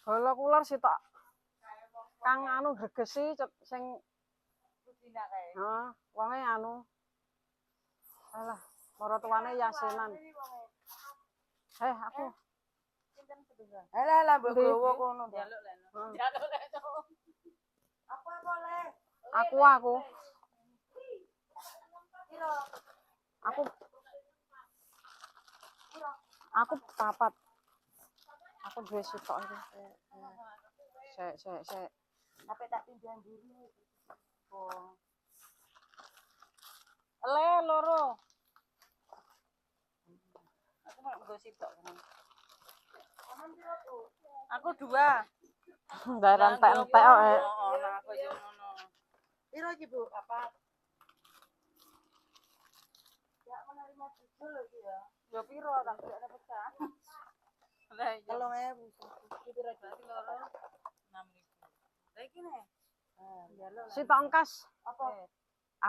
Bala kulur sitok kang anu gregesi sing Kudina kae. heeh, wonge anu. Alah, maratuwane yasinan. Aku. Sinten sedulur? Alah mbok gowo kono. Jaluk leno. Heeh. Jaluk leno. Apa boleh? Aku. Piro? Aku papat. Aku duwe sitok iki. Sek. Sampai tak pindah dulu. Oh. Le loro. Aku mau gosip tok. Aku 2. Enggak entek-entek kok. Oh, nah aku yo ngono. Piro iki, Bu? Papat. Ya menerima jujur lho iki ya. Yo piro tak ada pecah. Lah iya. 3.000. Iki piro berarti loro 6.000. Lah iki ne. Jaluk lah. Sitok engkas. Apa?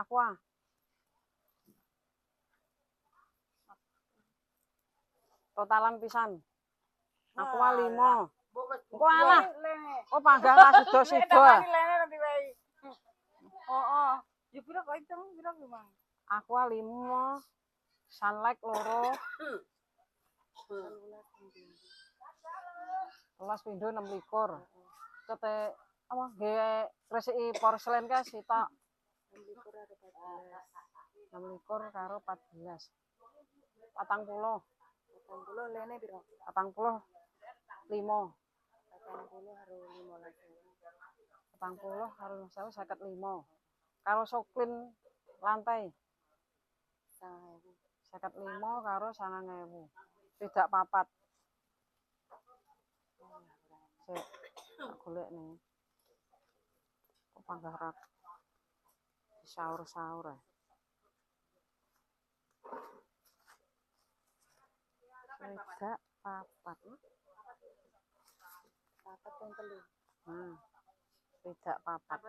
Aku ah. Totalan pisan. Aku 5. Engko alah. Oh panggah kasido-sido. Lene nanti wae. Oh. Yo piro kok itu? Piro ki, Mang? Aku 5. Sunlight loro. 11 pindho 26. Kete apa nggih resiki porselen ka sitok 26 karo 14. 40. 40 lene piro? 40. 5. 40 karo 15. 40 karo 55. Karo soklin lantai 55 karo 9.000. Tidak papat. Sik golek nih. Kok panggah rak. Saur-saur ae. Tidak papat. Papat yang telu. Tidak papat.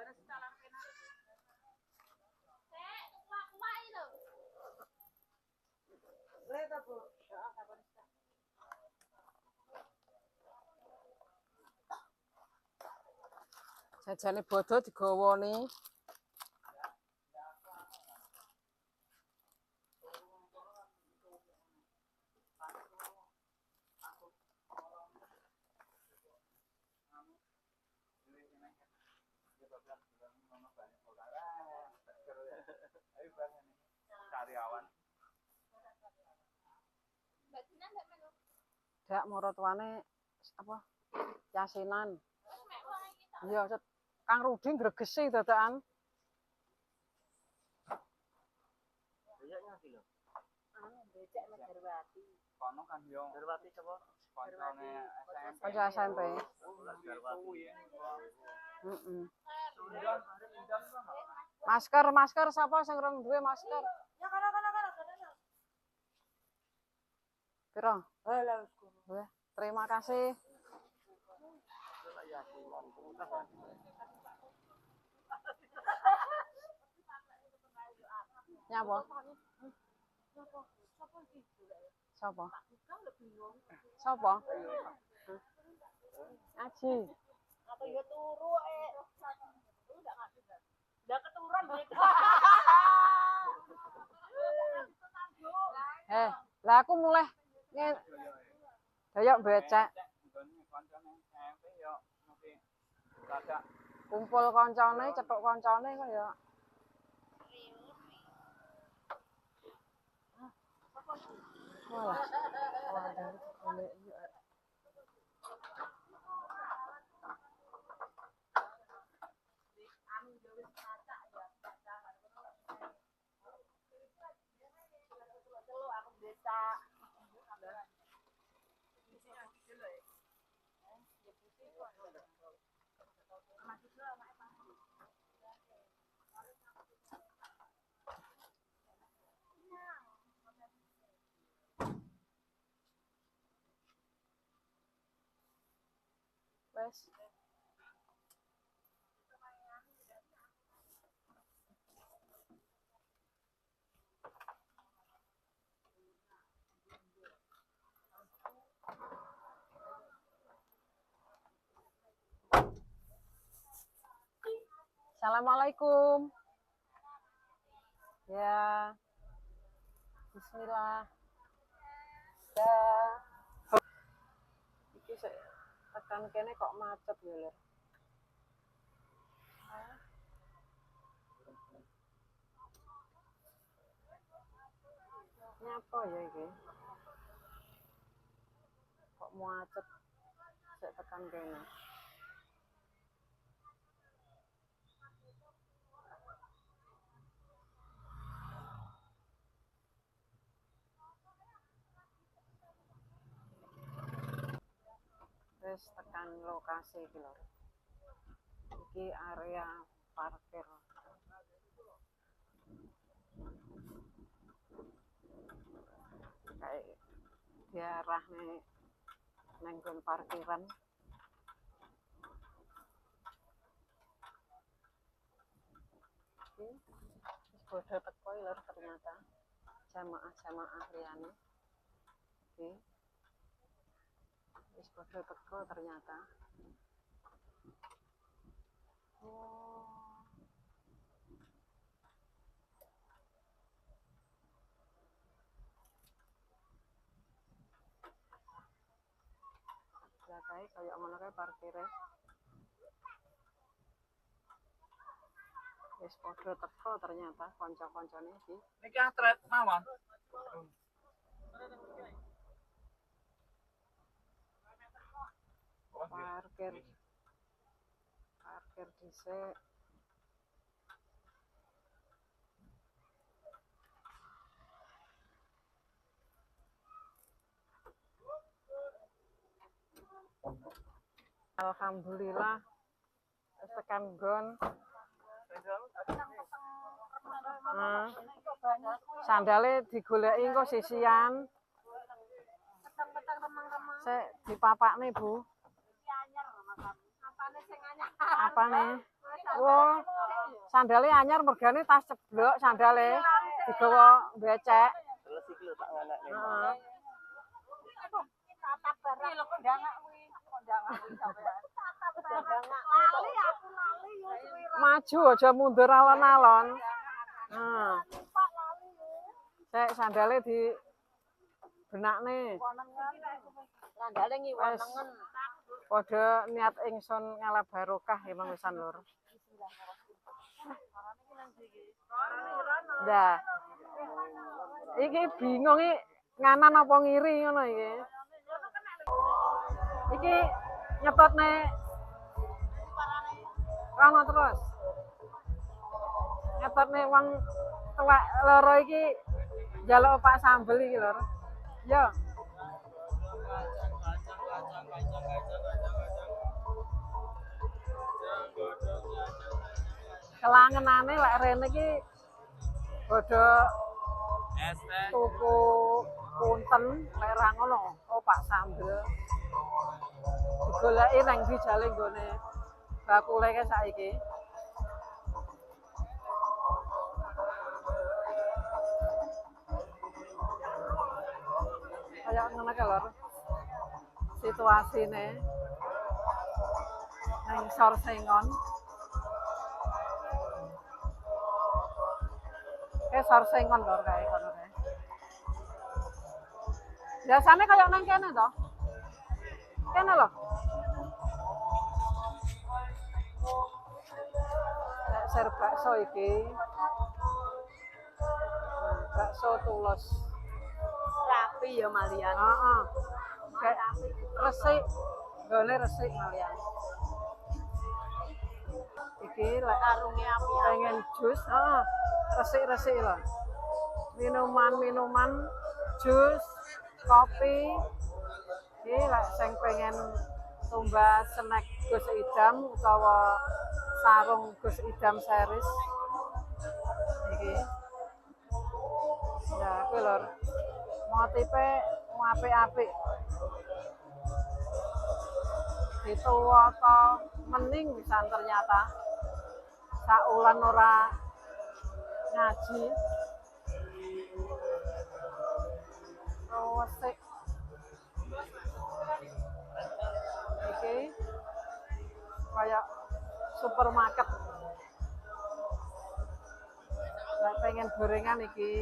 Le ta, Bu? Jajane bodo digawoni. Dak maratuwane apa? Yasinan. Iya, Kang Rudi gregesi dadakan. Bayaknya iki lho. Becak nek Darwati. Kono kan yo Darwati sapa? koncone SMP. Kanca SMP. Darwati. Heeh. Masker sapa sing rong duwe masker? Ya kana. Piro? Alah wis kono. Wah, terima kasih. Nyapa? Sapa? Sapa? Aji. Aku yo turu Udah ngasih kan. Udah keturunan gitu. Lah aku mulai Dayok becek. Koncone SMP yo mesti dadak Kumpul koncone, cetuk koncone kok ya. Wah. Dari golek yo. Wes. Assalamualaikum. Ya. Bismillah. Ya. Iki sik tekan kene kok macet ya, Lur. Nyapa ya iki? Kok macet sik tekan kene. Wis tekan lokasi iki lho. Iki area parkir. Kayak daerah nih neng parkiran. Iki wis bodho teko lho ternyata. Jamaah-jamaah liyane. Iki wis bodho teko ternyata. Oh. Lah kayak ngono kae parkire. Wis padha teko ternyata kanca-kancane iki. Niki atret mawon. Parkir dhisik. Alhamdulillah wis tekan nggon. Sandale digoleki engko sisian. Sik dipapakne, Bu. Apane? Oh, sandale anyar mergane tas ceblok sandale digawa becek. Terus iki lho tak nganakne. Heeh. Tatap barang lho kondangan kuwi. Kondangan kuwi sampean. Tatap barang. Lali aku lali yo suwi. Maju aja mundur alon-alon. Nah. Pak lali yo. Sik sandale di benakne. Sandale ngiwonengen. Padha niat ingsun ngalap barokah emang wisan lur. Ya. Iki bingung iki nganan apa ngiri ngono iki. Iki nyetotne rono terus. Nyetotne wong tuwek loro iki njaluk Pak Sambel iki lur. Yo. Kelangenane lek rene iki bodho tuku punten lek ra ngono oh Pak Sambel digoleki nang ndi jale nggone bakule ke saiki kaya ngono ke lor situasine nang Sor Sengon Sor Sengon lor kae kono kae. Biasane kaya nang kene to. Kene lho. Nek serba bakso iki. Bakso tulus. Rapi ya malian. Heeh. Kayak resik. Gone resik malian. Iki lek Karunge api. pengen jus, heeh. Resik-resik lho. Minuman-minuman, jus, kopi. Iki lek sing pengen tumbas snack Gus Idam utawa sarung Gus Idam series. Iki. Ya, kuwi lho. Motife apik-apik. Dituwata mening pisan ternyata. Saulan ora ngaji. Resik. Iki kayak supermarket. Nek pengen gorengan iki.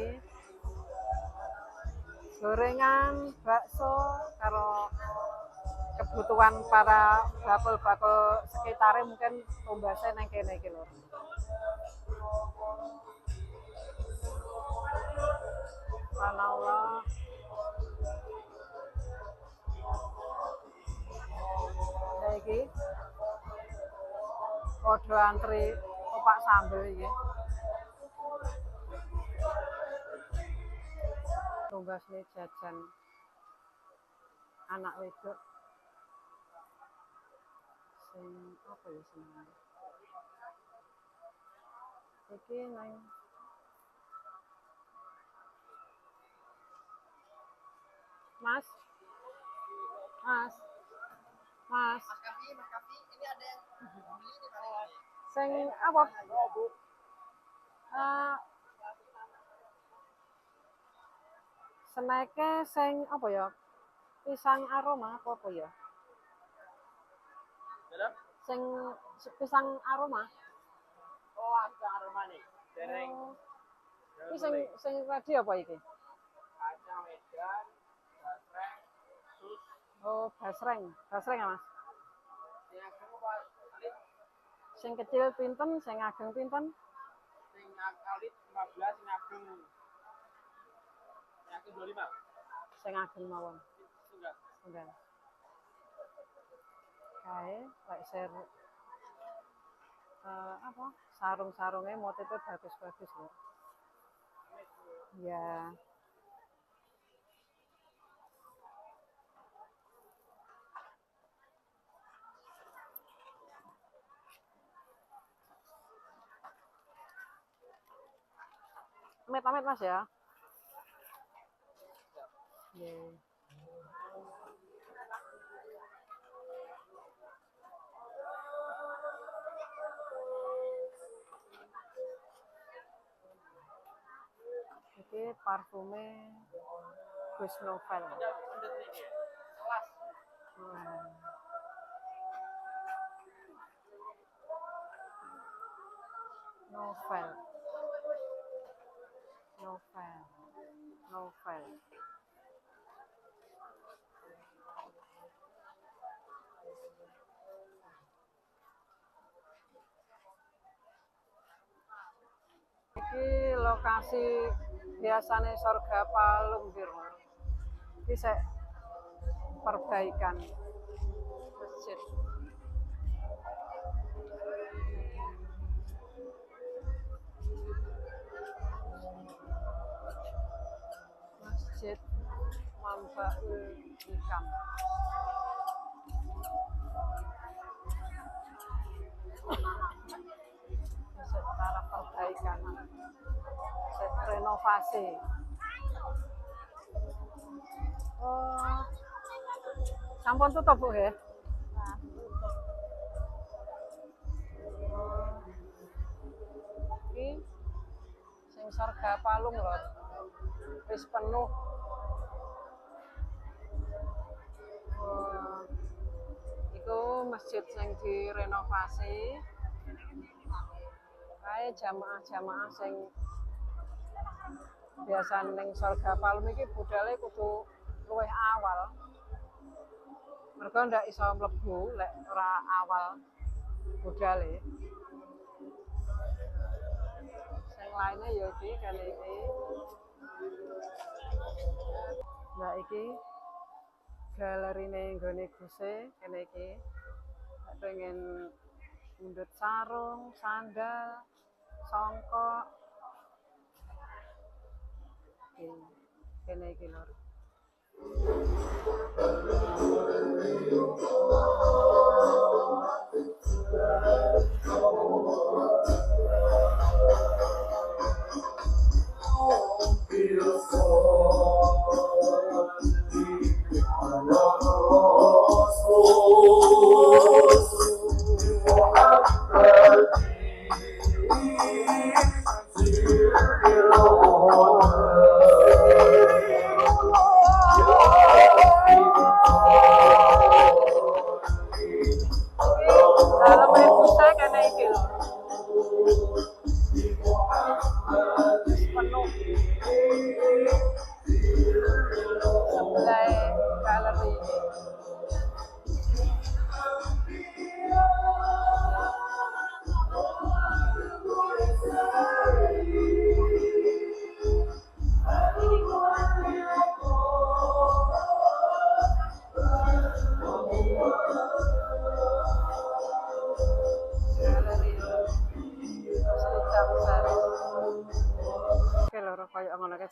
Gorengan, bakso karo kebutuhan para bakul-bakul sekitarnya mungkin tumbasnya nang kene iki lho. Subhanallah. Nah iki padha antri opak sambel iki. Tumbas nih jajan anak wedok sing apa ya seneng iki nang Mas Mas Mas Ini ada yang beli nih paling. sing apa snacknya sing apa ya pisang aroma apa ya sing pisang aroma Oh, ada aroma nih. Dereng. iki sing ready apa iki Kacang Medan, basreng, sus. oh basreng ya Mas Yang kedua alit, sing kecil pinten sing ageng pinten sing alit 15, sing ageng. Yang ageng 25. sing ageng mawon Enggak. enggak kae lek ser apa sarung-sarungnya motifnya bagus-bagus ya ya amit-amit Mas ya yeah. Iki parfume Gus Novel. Novel. Iki lokasi biasanya Surga Palung Biru. Iki sek perbaikan masjid. Masjid Mambaul Hikam. Secara perbaikan, renovasi. Oh, sampun tutup Bu ya? Ini sing Surga Palung lho. Wis penuh. Oh, iku masjid sing direnovasi. Kae jamaah-jamaah sing biasa ning Surga Palung iki budale kudu luwih awal. Mergo ndak iso mlebu lek ora awal budale. Sing lainnya ya iki kene iki. Nah iki galerine nggone Guse kene iki. Pengen mundut sarung, sandal, songkok. Kene iki lho. Dalam ibu saya kena iki lho.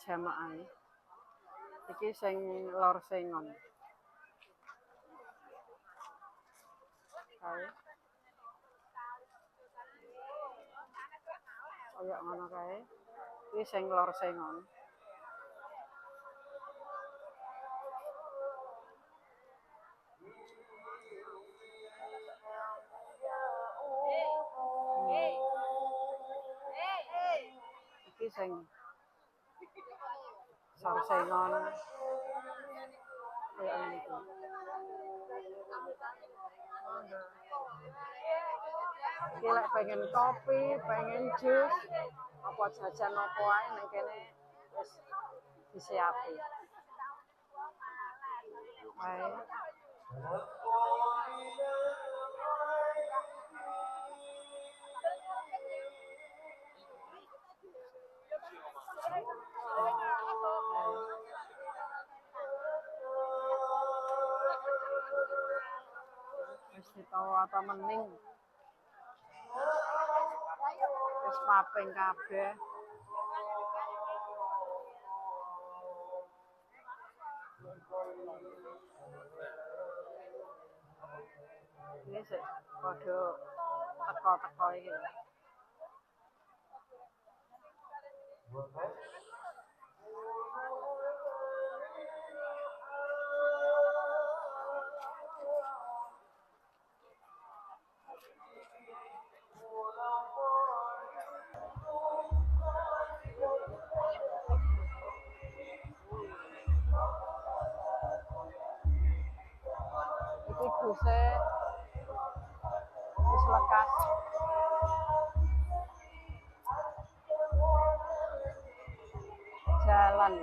jamaah. Iki sing Lor Sengon. Kae. Kaya ngono kae. Iki sing Lor Sengon. Iki sing Sor Sengon. Kaya ngene iki. Iki lek pengen kopi, pengen jus, apa jajan apa ae nang kene wis disiapi. Ae. Wis ditawa apa mening. Wis paping kabeh. Ini sih padha teko-teko iki. Iki buse wis lekas. Jalan.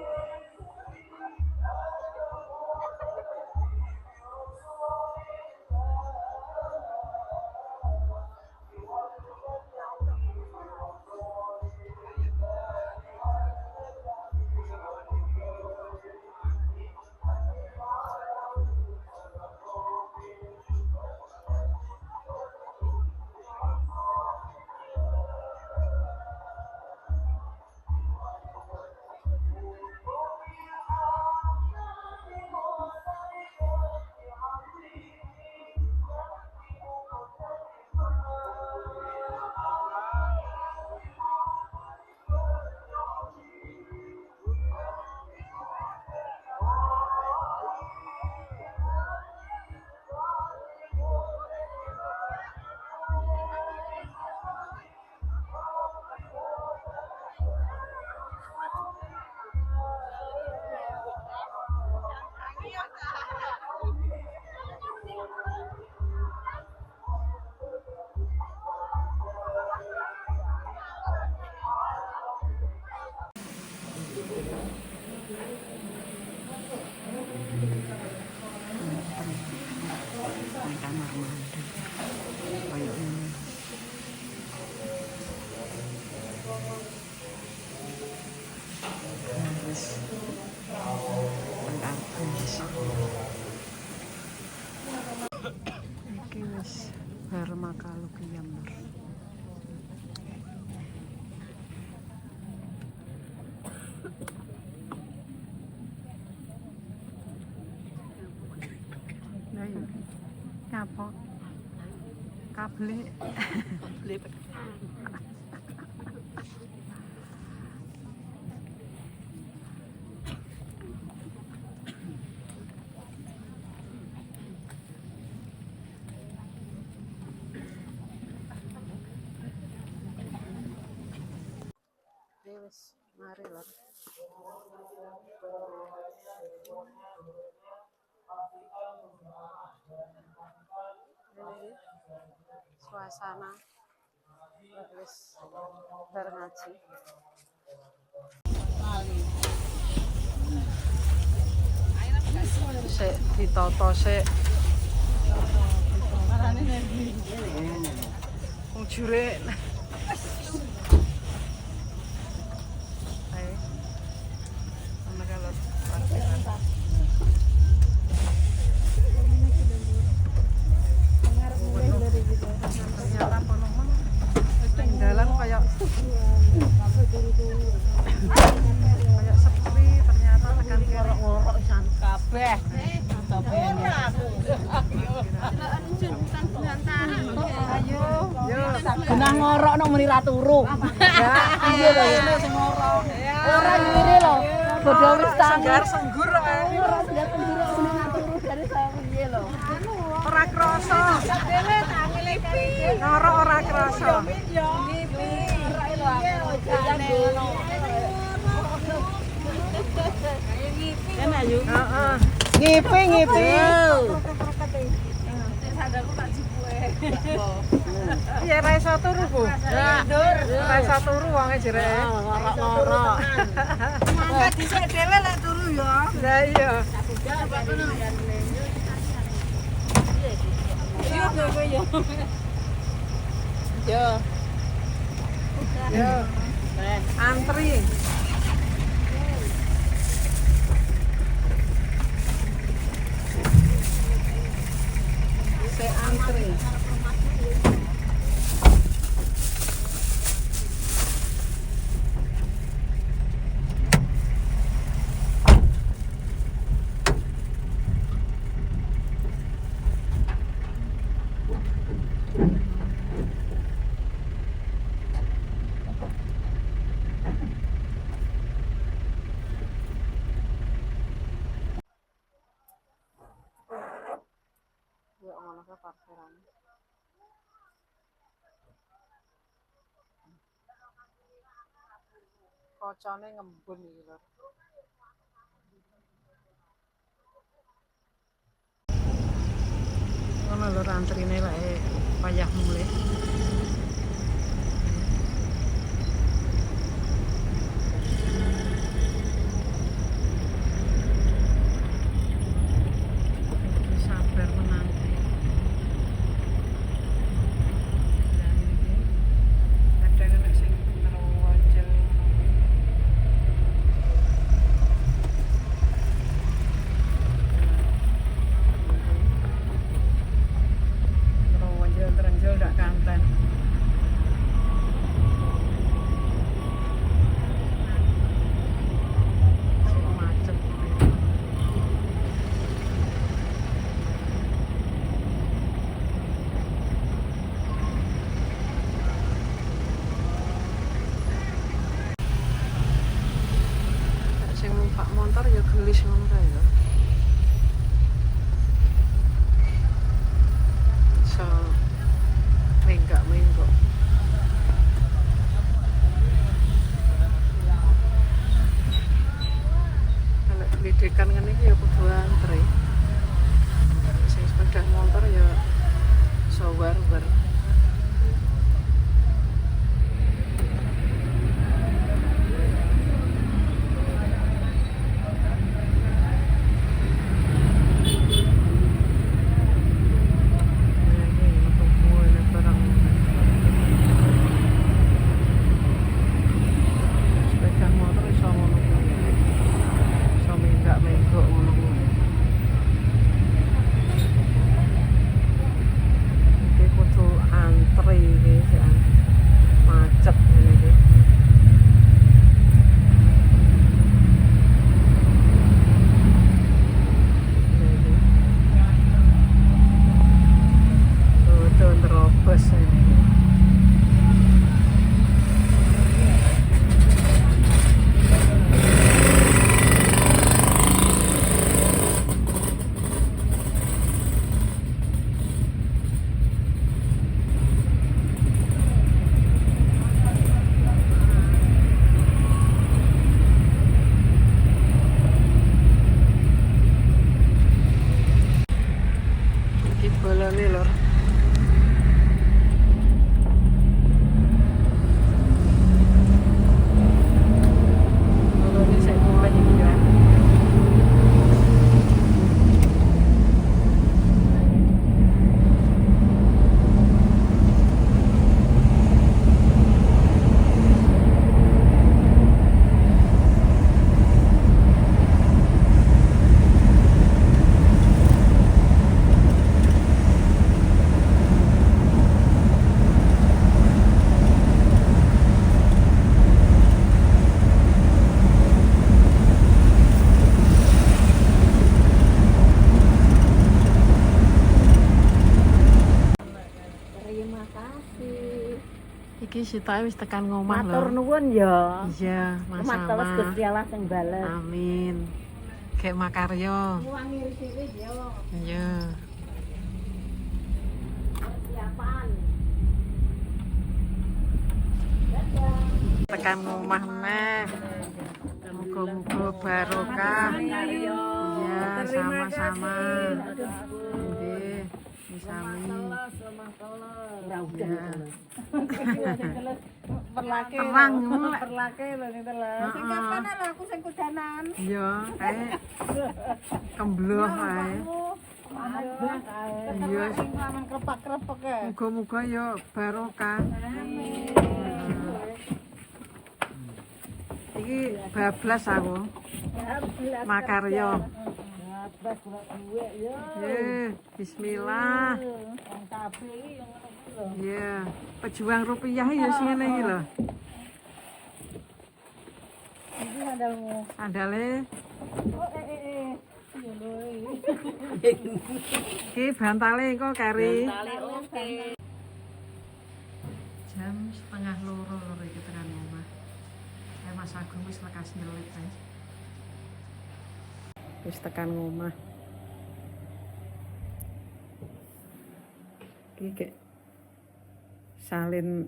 Kamar mandi. Kayak ini. Harus mengartis. Iki wis bar makalu kiyamur. Ayo. Kapok. Kable. Wis mari lho. Ini suasana wis bar ngaji. Sik ditata sik. Wong jure. Ayo. Sama kalau ternyata penumpang dalam kayak Genah ngorok nek muni ra turu. Ya, Iya lho ya. Ora ngene lho. Bodho wis tangi. senggur kae. Ora lihat sendiri muni ra turu dari saya piye lho. Ora krasa. Dene tangi lek Ngorok ora krasa. Heeh. Ngipi ngipi. Iya ra iso turu, Bu. Ra iso turu wonge jereke. Ngorok-ngorok. Mangga dhisik dhewe lek turu ya. Lah iya. Yo. Yo. Antri. Saya antri. Ya ngono ke parkiran. Kocone ngembun iki lho. Ngono lho antrine lek payah mulih. Sabar menanti. Dan iki kadang nek sing terwajel terwajel terenjel ndak kanten. Iki sitae wis tekan ngomah lho. Matur nuwun ya. Iya, Matur sama. Gusti Allah sing bales. Amin. Kayak makaryo. Wangi sini ya. Iya. Persiapan. Tekan ngomah neh. Muga-muga barokah. Iya, sama-sama. Nggih, sami. Ora udah. Perlake. Terang mulai. Perlake lho niku lho. Sing kapan lho aku sing kudanan. Iya, kae kembloh kae. Iya, Sing laman krepak-krepek ya. muga-muga ya barokah. Iki bablas aku. Makaryo. Bas kula duwe ya. Bismillah. Wong kabeh iki yang ngono kuwi lho. Iya, pejuang rupiah ya sing ngene iki lho. Iki sandalmu. Sandale Oh Iya lho. iki bantale engko kari. Oke. Jam 1:30 lho iki tekan omah. Saya Mas Agung wis lekas nyelik guys. Wis tekan omah. Iki kayak salin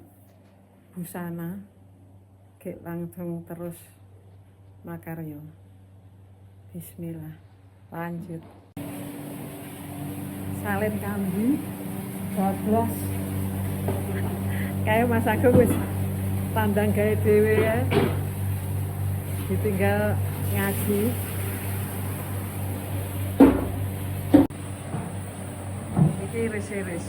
busana kayak langsung terus makaryo. Bismillah. Lanjut. Salin kambing bablas. Kayak Mas Agung wis tandang gawe dhewe ya. Ditinggal ngaji. Iki iris-iris.